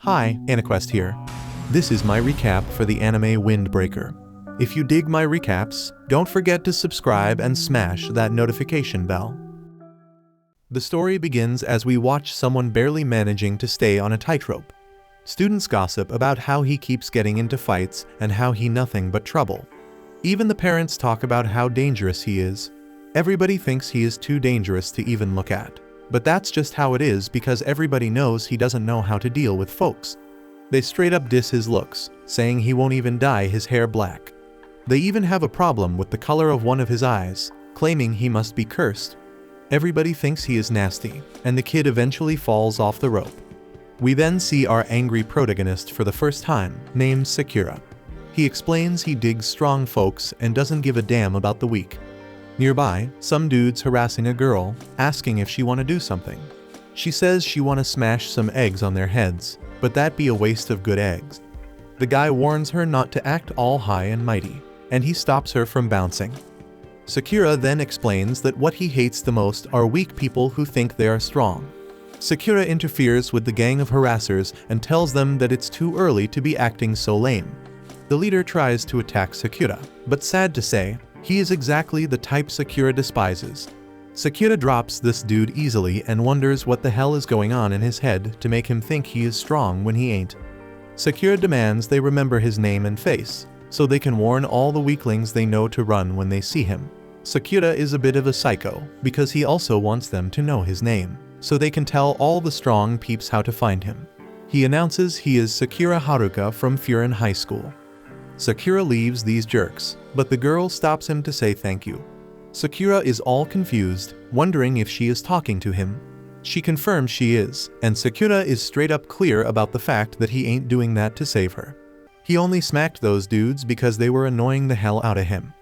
Hi, Anaquest here. This is my recap for the anime Windbreaker. If you dig my recaps, don't forget to subscribe and smash that notification bell. The story begins as we watch someone barely managing to stay on a tightrope. Students gossip about how he keeps getting into fights and how he nothing but trouble. Even the parents talk about how dangerous he is. Everybody thinks he is too dangerous to even look at. But that's just how it is because everybody knows he doesn't know how to deal with folks. They straight up diss his looks, saying he won't even dye his hair black. They even have a problem with the color of one of his eyes, claiming he must be cursed. Everybody thinks he is nasty, and the kid eventually falls off the rope. We then see our angry protagonist for the first time, named Sakura. He explains he digs strong folks and doesn't give a damn about the weak. Nearby, some dude's harassing a girl, asking if she wanna do something. She says she wanna smash some eggs on their heads, but that'd be a waste of good eggs. The guy warns her not to act all high and mighty, and he stops her from bouncing. Sakura then explains that what he hates the most are weak people who think they are strong. Sakura interferes with the gang of harassers and tells them that it's too early to be acting so lame. The leader tries to attack Sakura, but sad to say, he is exactly the type Sakura despises. Sakura drops this dude easily and wonders what the hell is going on in his head to make him think he is strong when he ain't. Sakura demands they remember his name and face, so they can warn all the weaklings they know to run when they see him. Sakura is a bit of a psycho, because he also wants them to know his name, so they can tell all the strong peeps how to find him. He announces he is Sakura Haruka from Furin High School. Sakura leaves these jerks, but the girl stops him to say thank you. Sakura is all confused, wondering if she is talking to him. She confirms she is, and Sakura is straight up clear about the fact that he ain't doing that to save her. He only smacked those dudes because they were annoying the hell out of him.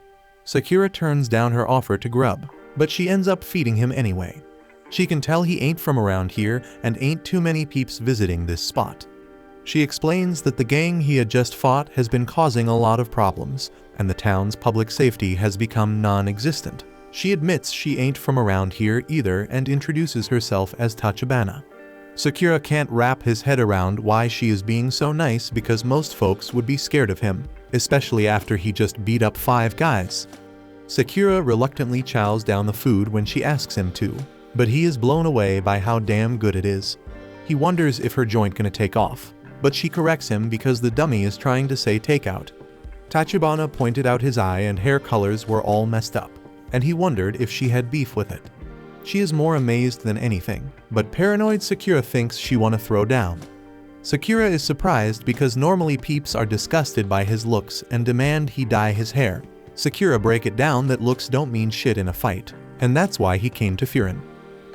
Sakura turns down her offer to grub, but she ends up feeding him anyway. She can tell he ain't from around here and ain't too many peeps visiting this spot. She explains that the gang he had just fought has been causing a lot of problems, and the town's public safety has become non-existent. She admits she ain't from around here either and introduces herself as Tachibana. Sakura can't wrap his head around why she is being so nice because most folks would be scared of him, especially after he just beat up 5 guys. Sakura reluctantly chows down the food when she asks him to, but he is blown away by how damn good it is. He wonders if her joint gonna take off, but she corrects him because the dummy is trying to say takeout. Tachibana pointed out his eye and hair colors were all messed up, and he wondered if she had beef with it. She is more amazed than anything, but paranoid Sakura thinks she wanna throw down. Sakura is surprised because normally peeps are disgusted by his looks and demand he dye his hair. Sakura break it down that looks don't mean shit in a fight, and that's why he came to Furin.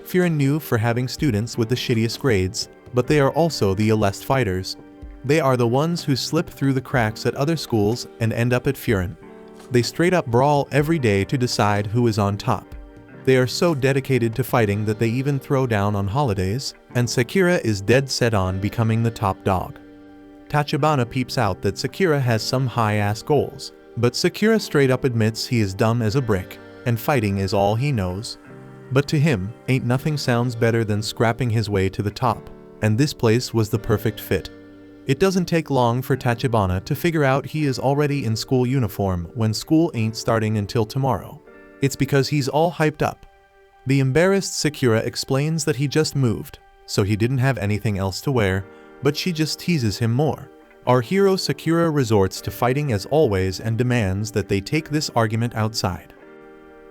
Furin knew for having students with the shittiest grades, but they are also the elest fighters. They are the ones who slip through the cracks at other schools and end up at Furin. They straight up brawl every day to decide who is on top. They are so dedicated to fighting that they even throw down on holidays, and Sakura is dead set on becoming the top dog. Tachibana peeps out that Sakura has some high-ass goals, but Sakura straight up admits he is dumb as a brick, and fighting is all he knows. But to him, ain't nothing sounds better than scrapping his way to the top, and this place was the perfect fit. It doesn't take long for Tachibana to figure out he is already in school uniform when school ain't starting until tomorrow. It's because he's all hyped up. The embarrassed Sakura explains that he just moved, so he didn't have anything else to wear, but she just teases him more. Our hero Sakura resorts to fighting as always and demands that they take this argument outside.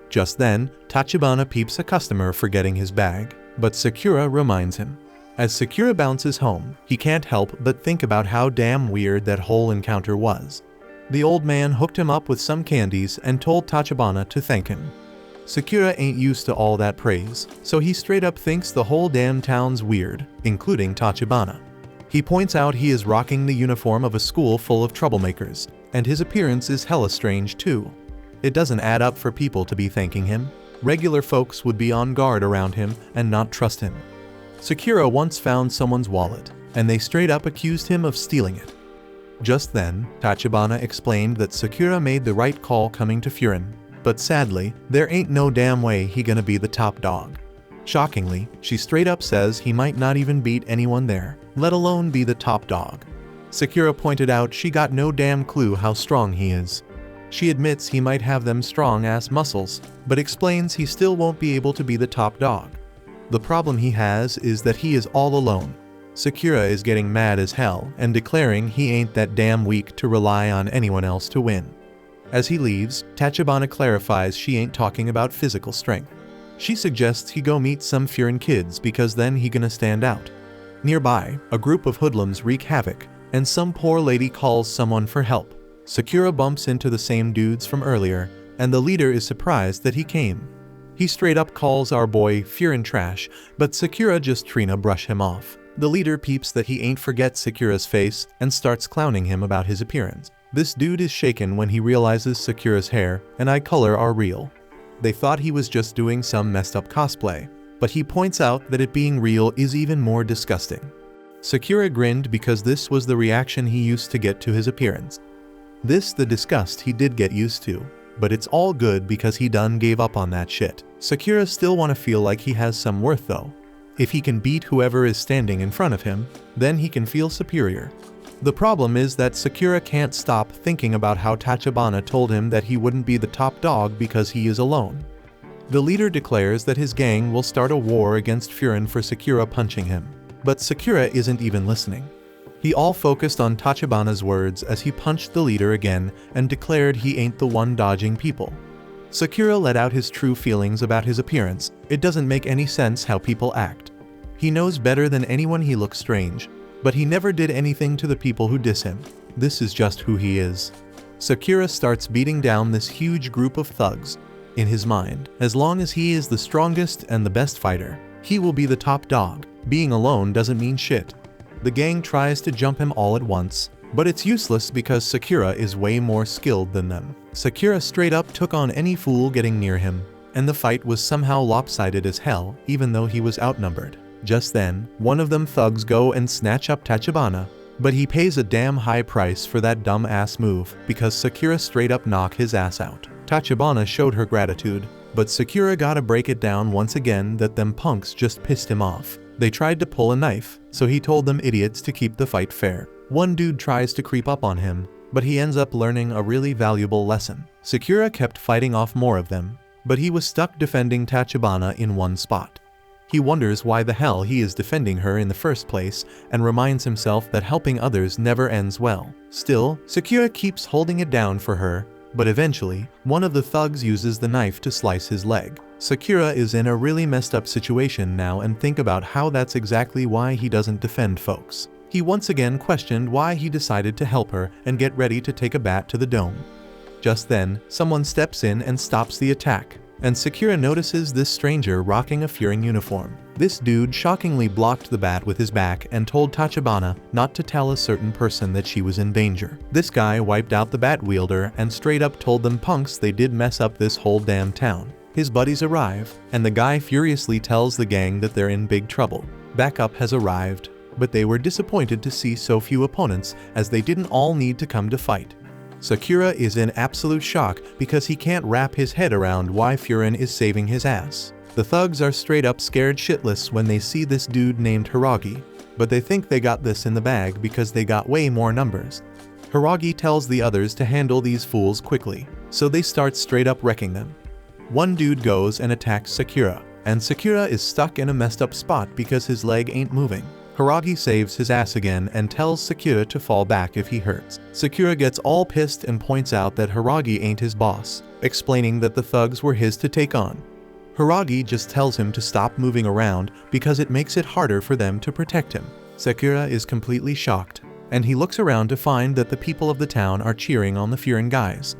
Just then, Tachibana peeps a customer forgetting his bag, but Sakura reminds him. As Sakura bounces home, he can't help but think about how damn weird that whole encounter was. The old man hooked him up with some candies and told Tachibana to thank him. Sakura ain't used to all that praise, so he straight up thinks the whole damn town's weird, including Tachibana. He points out he is rocking the uniform of a school full of troublemakers, and his appearance is hella strange too. It doesn't add up for people to be thanking him. Regular folks would be on guard around him and not trust him. Sakura once found someone's wallet, and they straight up accused him of stealing it. Just then, Tachibana explained that Sakura made the right call coming to Furin, but sadly, there ain't no damn way he gonna be the top dog. Shockingly, she straight up says he might not even beat anyone there, let alone be the top dog. Sakura pointed out she got no damn clue how strong he is. She admits he might have them strong-ass muscles, but explains he still won't be able to be the top dog. The problem he has is that he is all alone. Sakura is getting mad as hell and declaring he ain't that damn weak to rely on anyone else to win. As he leaves, Tachibana clarifies she ain't talking about physical strength. She suggests he go meet some Furin kids because then he gonna stand out. Nearby, a group of hoodlums wreak havoc, and some poor lady calls someone for help. Sakura bumps into the same dudes from earlier, and the leader is surprised that he came. He straight up calls our boy Furin trash, but Sakura just brush him off. The leader peeps that he ain't forget Sakura's face and starts clowning him about his appearance. This dude is shaken when he realizes Sakura's hair and eye color are real. They thought he was just doing some messed up cosplay, but he points out that it being real is even more disgusting. Sakura grinned because this was the reaction he used to get to his appearance. This the disgust he did get used to, but it's all good because he done gave up on that shit. Sakura still wanna feel like he has some worth though. If he can beat whoever is standing in front of him, then he can feel superior. The problem is that Sakura can't stop thinking about how Tachibana told him that he wouldn't be the top dog because he is alone. The leader declares that his gang will start a war against Furin for Sakura punching him, but Sakura isn't even listening. He all focused on Tachibana's words as he punched the leader again and declared he ain't the one dodging people. Sakura let out his true feelings about his appearance. It doesn't make any sense how people act. He knows better than anyone he looks strange, but he never did anything to the people who diss him. This is just who he is. Sakura starts beating down this huge group of thugs. In his mind, as long as he is the strongest and the best fighter, he will be the top dog. Being alone doesn't mean shit. The gang tries to jump him all at once, but it's useless because Sakura is way more skilled than them. Sakura straight up took on any fool getting near him, and the fight was somehow lopsided as hell even though he was outnumbered. Just then, one of them thugs go and snatch up Tachibana, but he pays a damn high price for that dumb ass move because Sakura straight up knock his ass out. Tachibana showed her gratitude, but Sakura gotta break it down once again that them punks just pissed him off. They tried to pull a knife, so he told them idiots to keep the fight fair. One dude tries to creep up on him, but he ends up learning a really valuable lesson. Sakura kept fighting off more of them, but he was stuck defending Tachibana in one spot. He wonders why the hell he is defending her in the first place and reminds himself that helping others never ends well. Still, Sakura keeps holding it down for her, but eventually, one of the thugs uses the knife to slice his leg. Sakura is in a really messed up situation now and think about how that's exactly why he doesn't defend folks. He once again questioned why he decided to help her and get ready to take a bat to the dome. Just then, someone steps in and stops the attack, and Sakura notices this stranger rocking a Furin uniform. This dude shockingly blocked the bat with his back and told Tachibana not to tell a certain person that she was in danger. This guy wiped out the bat wielder and straight up told them punks they did mess up this whole damn town. His buddies arrive, and the guy furiously tells the gang that they're in big trouble. Backup has arrived, but they were disappointed to see so few opponents as they didn't all need to come to fight. Sakura is in absolute shock because he can't wrap his head around why Furin is saving his ass. The thugs are straight up scared shitless when they see this dude named Hiragi, but they think they got this in the bag because they got way more numbers. Hiragi tells the others to handle these fools quickly, so they start straight up wrecking them. One dude goes and attacks Sakura, and Sakura is stuck in a messed up spot because his leg ain't moving. Hiragi saves his ass again and tells Sakura to fall back if he hurts. Sakura gets all pissed and points out that Hiragi ain't his boss, explaining that the thugs were his to take on. Hiragi just tells him to stop moving around because it makes it harder for them to protect him. Sakura is completely shocked, and he looks around to find that the people of the town are cheering on the Furin guys.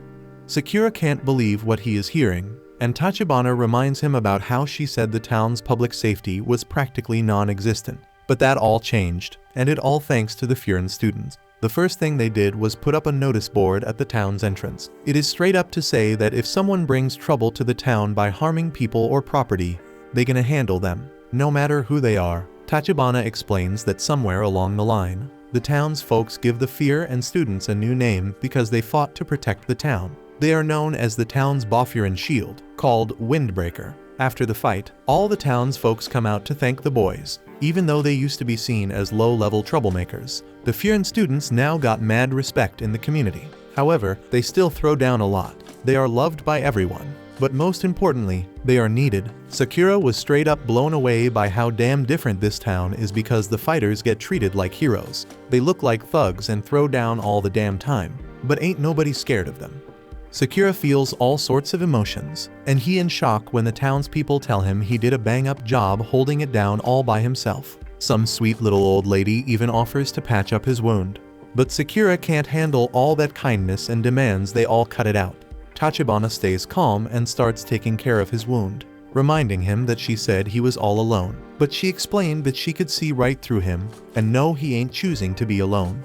Sakura can't believe what he is hearing, and Tachibana reminds him about how she said the town's public safety was practically non-existent. But that all changed, and it all thanks to the Furin students. The first thing they did was put up a notice board at the town's entrance. It is straight up to say that if someone brings trouble to the town by harming people or property, they gonna handle them, no matter who they are. Tachibana explains that somewhere along the line, the town's folks give the Furin students a new name because they fought to protect the town. They are known as the town's Bofurin shield, called Windbreaker. After the fight, all the town's folks come out to thank the boys. Even though they used to be seen as low-level troublemakers, the Furin students now got mad respect in the community. However, they still throw down a lot. They are loved by everyone. But most importantly, they are needed. Sakura was straight up blown away by how damn different this town is because the fighters get treated like heroes. They look like thugs and throw down all the damn time, but ain't nobody scared of them. Sakura feels all sorts of emotions, and he in shock when the townspeople tell him he did a bang-up job holding it down all by himself. Some sweet little old lady even offers to patch up his wound. But Sakura can't handle all that kindness and demands they all cut it out. Tachibana stays calm and starts taking care of his wound, reminding him that she said he was all alone. But she explained that she could see right through him and know he ain't choosing to be alone.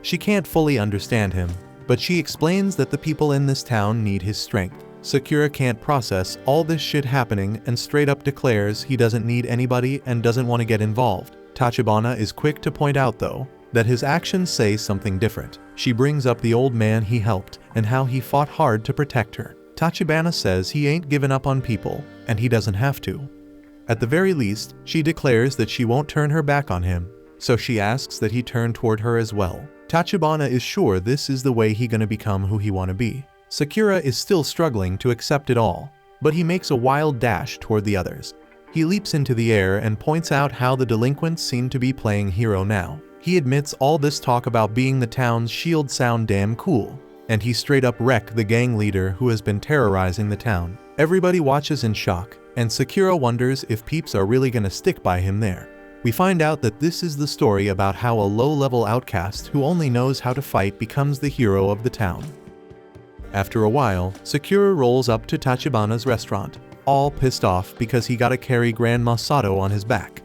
She can't fully understand him, but she explains that the people in this town need his strength. Sakura can't process all this shit happening and straight up declares he doesn't need anybody and doesn't want to get involved. Tachibana is quick to point out though, that his actions say something different. She brings up the old man he helped and how he fought hard to protect her. Tachibana says he ain't given up on people, and he doesn't have to. At the very least, she declares that she won't turn her back on him, so she asks that he turn toward her as well. Tachibana is sure this is the way he gonna become who he wanna be. Sakura is still struggling to accept it all, but he makes a wild dash toward the others. He leaps into the air and points out how the delinquents seem to be playing hero now. He admits all this talk about being the town's shield sound damn cool, and he straight up wreck the gang leader who has been terrorizing the town. Everybody watches in shock, and Sakura wonders if peeps are really gonna stick by him there. We find out that this is the story about how a low-level outcast who only knows how to fight becomes the hero of the town. After a while, Sakura rolls up to Tachibana's restaurant, all pissed off because he gotta carry Grandma Sato on his back.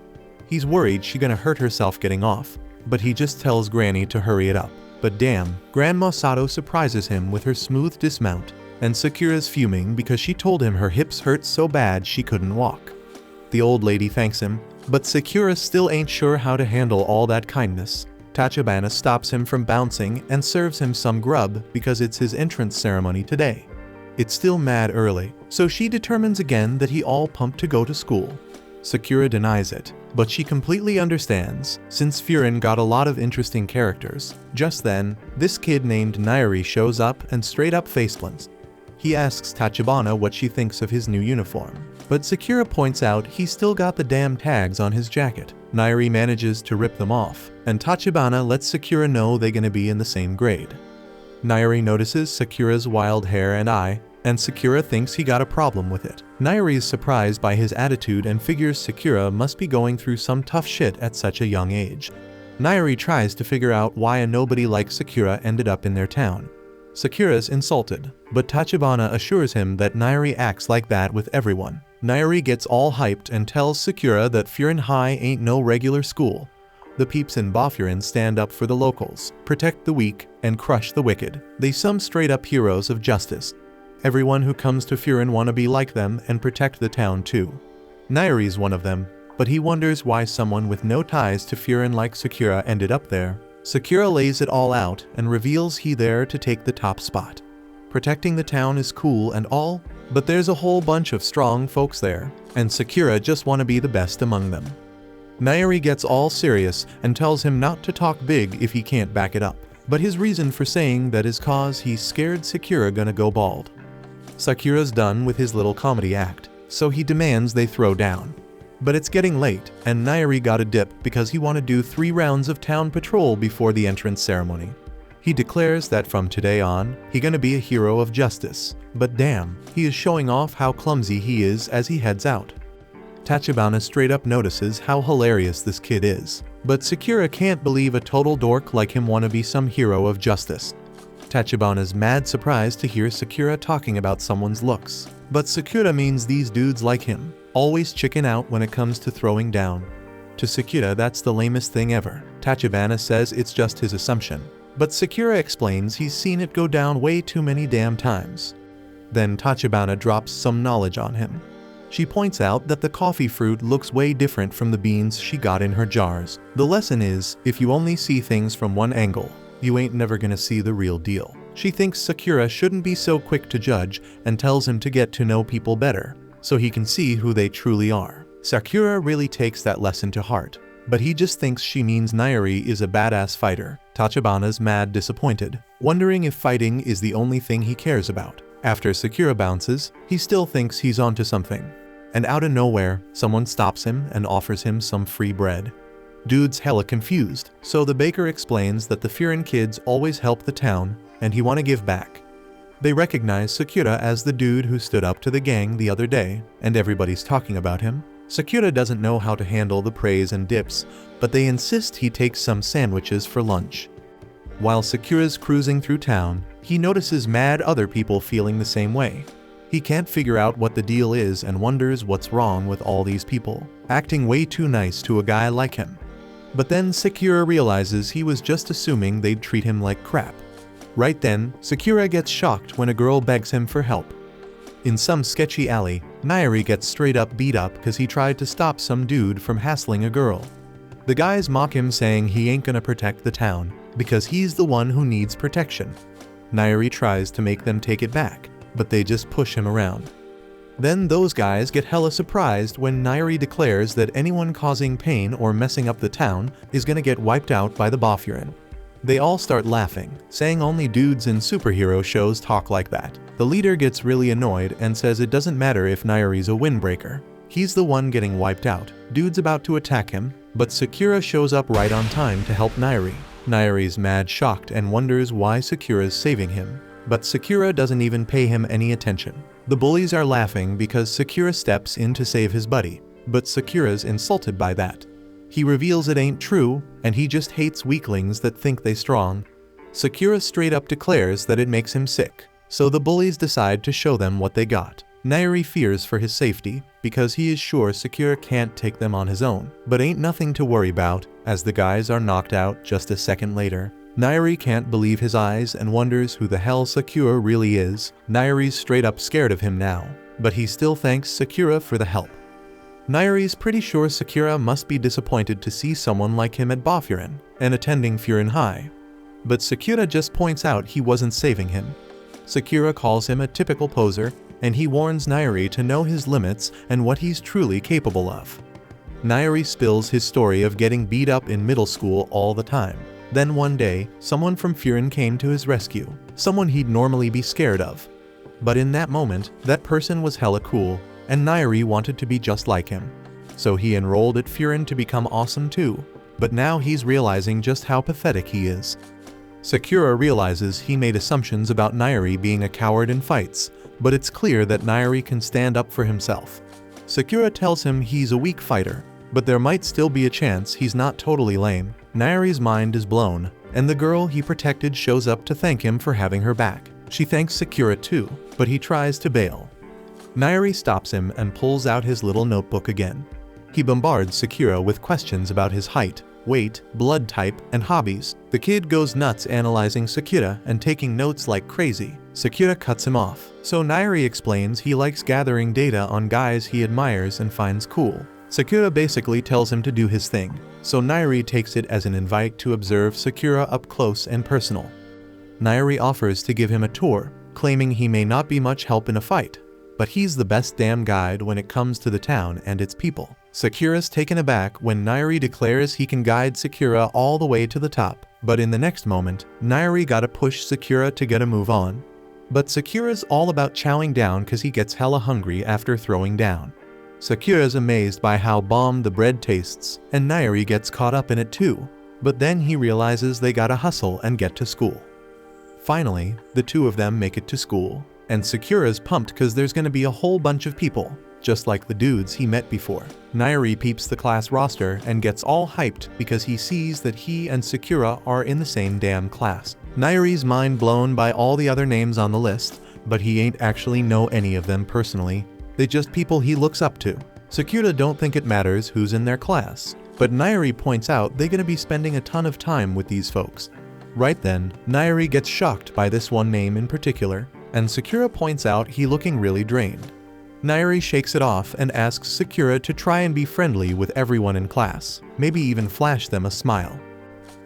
He's worried she's gonna hurt herself getting off, but he just tells Granny to hurry it up. But damn, Grandma Sato surprises him with her smooth dismount, and Sakura's fuming because she told him her hips hurt so bad she couldn't walk. The old lady thanks him, but Sakura still ain't sure how to handle all that kindness. Tachibana stops him from bouncing and serves him some grub because it's his entrance ceremony today. It's still mad early, so she determines again that he all pumped to go to school. Sakura denies it, but she completely understands, since Furin got a lot of interesting characters. Just then, this kid named Nairi shows up and straight up faceplants. He asks Tachibana what she thinks of his new uniform, but Sakura points out he's still got the damn tags on his jacket. Nairi manages to rip them off, and Tachibana lets Sakura know they're gonna be in the same grade. Nairi notices Sakura's wild hair and eye, and Sakura thinks he got a problem with it. Nairi is surprised by his attitude and figures Sakura must be going through some tough shit at such a young age. Nairi tries to figure out why a nobody like Sakura ended up in their town. Sakura's insulted, but Tachibana assures him that Nairi acts like that with everyone. Nairi gets all hyped and tells Sakura that Furin High ain't no regular school. The peeps in Bafurin stand up for the locals, protect the weak, and crush the wicked. They some straight up heroes of justice. Everyone who comes to Furin wanna be like them and protect the town too. Nairi's one of them, but he wonders why someone with no ties to Furin like Sakura ended up there. Sakura lays it all out and reveals he there to take the top spot. Protecting the town is cool and all, but there's a whole bunch of strong folks there, and Sakura just wanna be the best among them. Nairi gets all serious and tells him not to talk big if he can't back it up, but his reason for saying that is cause he's scared Sakura gonna go bald. Sakura's done with his little comedy act, so he demands they throw down. But it's getting late, and Nairi got a dip because he wanna do 3 rounds of town patrol before the entrance ceremony. He declares that from today on, he gonna be a hero of justice, but damn, he is showing off how clumsy he is as he heads out. Tachibana straight up notices how hilarious this kid is, but Sakura can't believe a total dork like him wanna be some hero of justice. Tachibana's mad surprised to hear Sakura talking about someone's looks, but Sakura means these dudes like him, always chicken out when it comes to throwing down. To Sakura that's the lamest thing ever. Tachibana says it's just his assumption, but Sakura explains he's seen it go down way too many damn times. Then Tachibana drops some knowledge on him. She points out that the coffee fruit looks way different from the beans she got in her jars. The lesson is, if you only see things from one angle, you ain't never gonna see the real deal. She thinks Sakura shouldn't be so quick to judge and tells him to get to know people better. so he can see who they truly are. Sakura really takes that lesson to heart, but he just thinks she means Nairi is a badass fighter. Tachibana's mad disappointed, wondering if fighting is the only thing he cares about. After Sakura bounces, he still thinks he's onto something. And out of nowhere, someone stops him and offers him some free bread. Dude's hella confused, so the baker explains that the Furin kids always help the town, and he wanna give back. They recognize Sakura as the dude who stood up to the gang the other day, and everybody's talking about him. Sakura doesn't know how to handle the praise and dips, but they insist he takes some sandwiches for lunch. While Sakura's cruising through town, he notices mad other people feeling the same way. He can't figure out what the deal is and wonders what's wrong with all these people, acting way too nice to a guy like him. But then Sakura realizes he was just assuming they'd treat him like crap. Right then, Sakura gets shocked when a girl begs him for help. In some sketchy alley, Nairi gets straight up beat up because he tried to stop some dude from hassling a girl. The guys mock him saying he ain't gonna protect the town, because he's the one who needs protection. Nairi tries to make them take it back, but they just push him around. Then those guys get hella surprised when Nairi declares that anyone causing pain or messing up the town is gonna get wiped out by the Bafurin. They all start laughing, saying only dudes in superhero shows talk like that. The leader gets really annoyed and says it doesn't matter if Nairi's a windbreaker. He's the one getting wiped out. Dude's about to attack him, but Sakura shows up right on time to help Nairi. Nairi's mad shocked and wonders why Sakura's saving him, but Sakura doesn't even pay him any attention. The bullies are laughing because Sakura steps in to save his buddy, but Sakura's insulted by that. He reveals it ain't true, and he just hates weaklings that think they strong. Sakura straight up declares that it makes him sick, so the bullies decide to show them what they got. Nairi fears for his safety, because he is sure Sakura can't take them on his own, but ain't nothing to worry about, as the guys are knocked out just a second later. Nairi can't believe his eyes and wonders who the hell Sakura really is. Nairi's straight up scared of him now, but he still thanks Sakura for the help. Nairi's pretty sure Sakura must be disappointed to see someone like him at Bafurin and attending Furin High. But Sakura just points out he wasn't saving him. Sakura calls him a typical poser, and he warns Nairi to know his limits and what he's truly capable of. Nairi spills his story of getting beat up in middle school all the time. Then one day, someone from Furin came to his rescue, someone he'd normally be scared of. But in that moment, that person was hella cool, and Nairi wanted to be just like him. So he enrolled at Furin to become awesome too, but now he's realizing just how pathetic he is. Sakura realizes he made assumptions about Nairi being a coward in fights, but it's clear that Nairi can stand up for himself. Sakura tells him he's a weak fighter, but there might still be a chance he's not totally lame. Nairi's mind is blown, and the girl he protected shows up to thank him for having her back. She thanks Sakura too, but he tries to bail. Nairi stops him and pulls out his little notebook again. He bombards Sakura with questions about his height, weight, blood type, and hobbies. The kid goes nuts analyzing Sakura and taking notes like crazy. Sakura cuts him off, so Nairi explains he likes gathering data on guys he admires and finds cool. Sakura basically tells him to do his thing, so Nairi takes it as an invite to observe Sakura up close and personal. Nairi offers to give him a tour, claiming he may not be much help in a fight, but he's the best damn guide when it comes to the town and its people. Sakura's taken aback when Nairi declares he can guide Sakura all the way to the top, but in the next moment, Nairi gotta push Sakura to get a move on. But Sakura's all about chowing down cause he gets hella hungry after throwing down. Sakura's amazed by how bomb the bread tastes, and Nairi gets caught up in it too, but then he realizes they gotta hustle and get to school. Finally, the two of them make it to school, and Sakura's pumped cause there's gonna be a whole bunch of people, just like the dudes he met before. Nairi peeps the class roster and gets all hyped because he sees that he and Sakura are in the same damn class. Nairi's mind blown by all the other names on the list, but he ain't actually know any of them personally. They just people he looks up to. Sakura don't think it matters who's in their class, but Nairi points out they're gonna be spending a ton of time with these folks. Right then, Nairi gets shocked by this one name in particular, and Sakura points out he looking really drained. Nairi shakes it off and asks Sakura to try and be friendly with everyone in class, maybe even flash them a smile.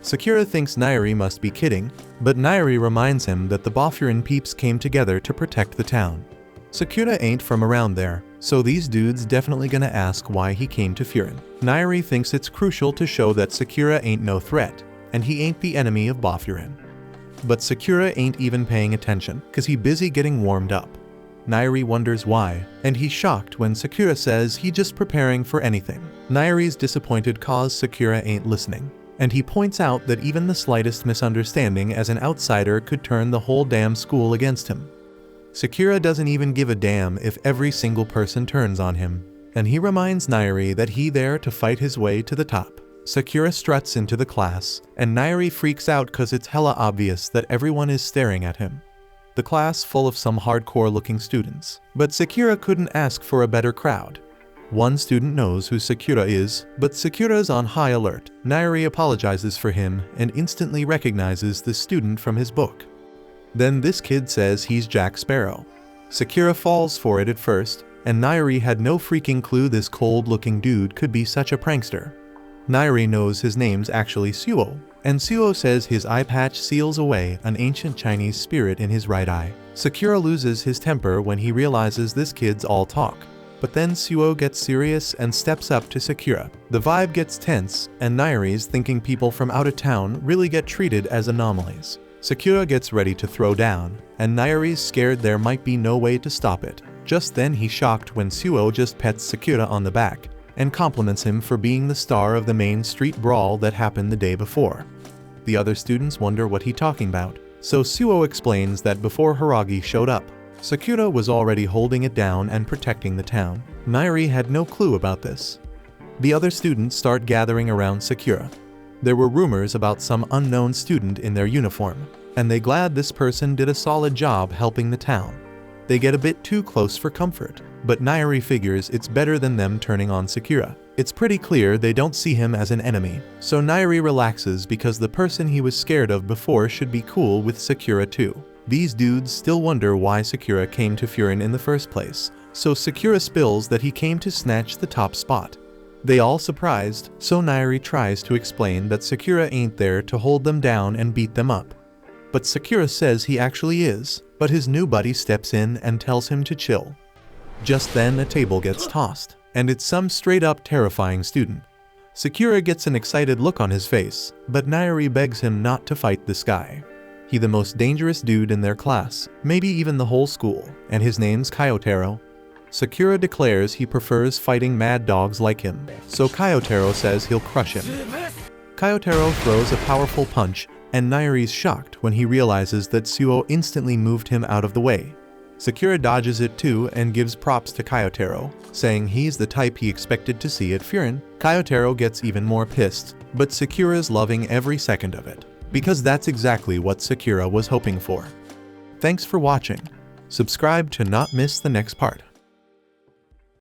Sakura thinks Nairi must be kidding, but Nairi reminds him that the Bafurin peeps came together to protect the town. Sakura ain't from around there, so these dudes definitely gonna ask why he came to Furin. Nairi thinks it's crucial to show that Sakura ain't no threat, and he ain't the enemy of Bafurin. But Sakura ain't even paying attention, cause he busy getting warmed up. Nairi wonders why, and he's shocked when Sakura says he just preparing for anything. Nairi's disappointed cause Sakura ain't listening, and he points out that even the slightest misunderstanding as an outsider could turn the whole damn school against him. Sakura doesn't even give a damn if every single person turns on him, and he reminds Nairi that he there to fight his way to the top. Sakura struts into the class, and Nairi freaks out cause it's hella obvious that everyone is staring at him. The class full of some hardcore looking students, but Sakura couldn't ask for a better crowd. One student knows who Sakura is, but Sakura's on high alert. Nairi apologizes for him and instantly recognizes the student from his book. Then this kid says he's Jack Sparrow. Sakura falls for it at first, and Nairi had no freaking clue this cold-looking dude could be such a prankster. Nairi knows his name's actually Suo, and Suo says his eye patch seals away an ancient Chinese spirit in his right eye. Sakura loses his temper when he realizes this kid's all talk. But then Suo gets serious and steps up to Sakura. The vibe gets tense, and Nairi's thinking people from out of town really get treated as anomalies. Sakura gets ready to throw down, and Nairi's scared there might be no way to stop it. Just then he's shocked when Suo just pets Sakura on the back, and compliments him for being the star of the main street brawl that happened the day before. The other students wonder what he's talking about, so Suo explains that before Hiragi showed up, Sakura was already holding it down and protecting the town. Nairi had no clue about this. The other students start gathering around Sakura. There were rumors about some unknown student in their uniform, and they glad this person did a solid job helping the town. They get a bit too close for comfort, but Nairi figures it's better than them turning on Sakura. It's pretty clear they don't see him as an enemy, so Nairi relaxes because the person he was scared of before should be cool with Sakura too. These dudes still wonder why Sakura came to Furin in the first place, so Sakura spills that he came to snatch the top spot. They all surprised, so Nairi tries to explain that Sakura ain't there to hold them down and beat them up. But Sakura says he actually is, but his new buddy steps in and tells him to chill. Just then a table gets tossed, and it's some straight up terrifying student. Sakura gets an excited look on his face, but Nairi begs him not to fight this guy. He's the most dangerous dude in their class, maybe even the whole school, and his name's Kyotaro. Sakura declares he prefers fighting mad dogs like him, so Kyotaro says he'll crush him. Kyotaro throws a powerful punch, and Nairi's shocked when he realizes that Suo instantly moved him out of the way. Sakura dodges it too and gives props to Kyotaro, saying he's the type he expected to see at Furin. Kyotaro gets even more pissed, but Sakura's loving every second of it, because that's exactly what Sakura was hoping for. Thanks for watching. Subscribe to not miss the next part.